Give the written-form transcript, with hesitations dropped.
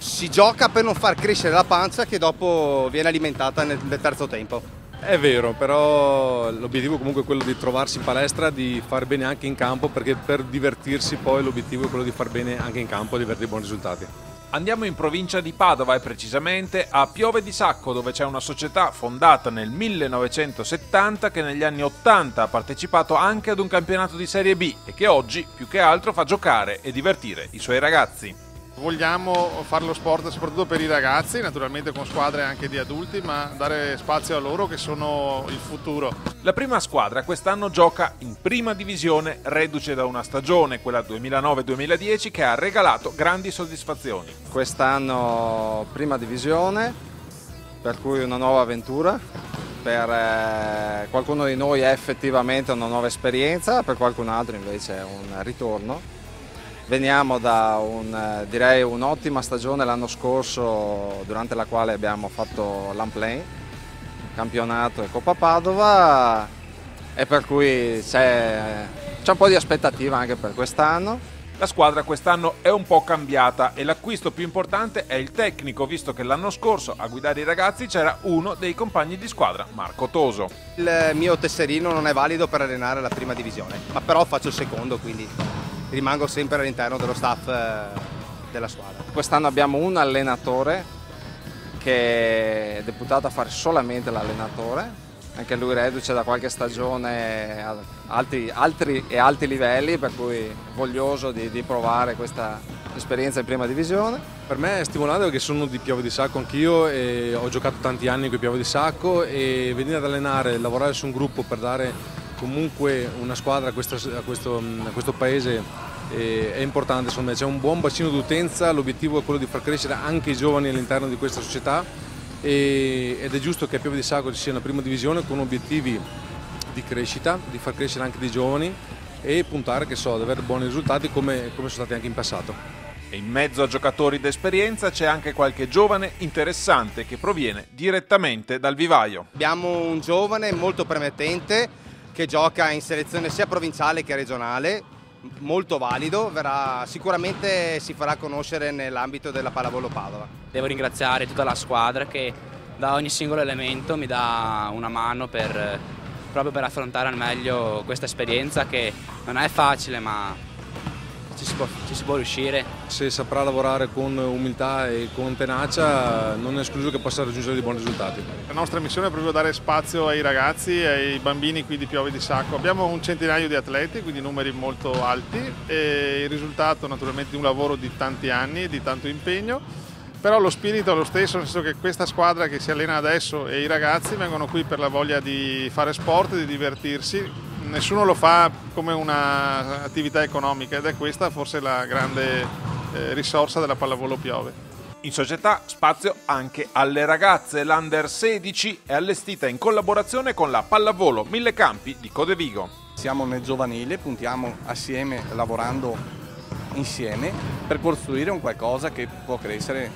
Si gioca per non far crescere la pancia che dopo viene alimentata nel terzo tempo. È vero, però l'obiettivo comunque è quello di trovarsi in palestra, di far bene anche in campo, perché per divertirsi poi l'obiettivo è quello di far bene anche in campo e di avere dei buoni risultati. Andiamo in provincia di Padova e precisamente a Piove di Sacco, dove c'è una società fondata nel 1970 che negli anni 80 ha partecipato anche ad un campionato di Serie B e che oggi più che altro fa giocare e divertire i suoi ragazzi. Vogliamo fare lo sport soprattutto per i ragazzi, naturalmente con squadre anche di adulti, ma dare spazio a loro che sono il futuro. La prima squadra quest'anno gioca in prima divisione, reduce da una stagione, quella 2009-2010, che ha regalato grandi soddisfazioni. Quest'anno prima divisione, per cui una nuova avventura. Per qualcuno di noi è effettivamente una nuova esperienza, per qualcun altro invece è un ritorno. Veniamo da direi un'ottima stagione l'anno scorso, durante la quale abbiamo fatto l'Unplane, campionato e Coppa Padova, e per cui c'è un po' di aspettativa anche per quest'anno. La squadra quest'anno è un po' cambiata e l'acquisto più importante è il tecnico, visto che l'anno scorso a guidare i ragazzi c'era uno dei compagni di squadra, Marco Toso. Il mio tesserino non è valido per allenare la prima divisione, ma però faccio il secondo, quindi rimango sempre all'interno dello staff della squadra. Quest'anno abbiamo un allenatore che è deputato a fare solamente l'allenatore, anche lui reduce da qualche stagione a alti livelli, per cui voglioso di provare questa esperienza in prima divisione. Per me è stimolante perché sono di Piove di Sacco anch'io e ho giocato tanti anni con Piove di Sacco, e venire ad allenare, lavorare su un gruppo per dare comunque una squadra a questo paese è importante. Secondo me c'è un buon bacino d'utenza, l'obiettivo è quello di far crescere anche i giovani all'interno di questa società, ed è giusto che a Piove di Sacco ci sia una prima divisione con obiettivi di crescita, di far crescere anche dei giovani e puntare ad avere buoni risultati come sono stati anche in passato. E in mezzo a giocatori d'esperienza c'è anche qualche giovane interessante che proviene direttamente dal vivaio. Abbiamo un giovane molto promettente che gioca in selezione sia provinciale che regionale, molto valido, sicuramente si farà conoscere nell'ambito della Pallavolo Padova. Devo ringraziare tutta la squadra che da ogni singolo elemento mi dà una mano proprio per affrontare al meglio questa esperienza, che non è facile, ma ci si può riuscire. Se saprà lavorare con umiltà e con tenacia, non è escluso che possa raggiungere dei buoni risultati. La nostra missione è proprio dare spazio ai ragazzi e ai bambini qui di Piove di Sacco. Abbiamo un centinaio di atleti, quindi numeri molto alti, e il risultato naturalmente di un lavoro di tanti anni e di tanto impegno, però lo spirito è lo stesso, nel senso che questa squadra che si allena adesso e i ragazzi vengono qui per la voglia di fare sport, di divertirsi. Nessuno lo fa come un'attività economica, ed è questa forse la grande risorsa della Pallavolo Piove. In società spazio anche alle ragazze. L'Under 16 è allestita in collaborazione con la Pallavolo Mille Campi di Codevigo. Siamo nel giovanile, puntiamo assieme, lavorando insieme per costruire un qualcosa che può crescere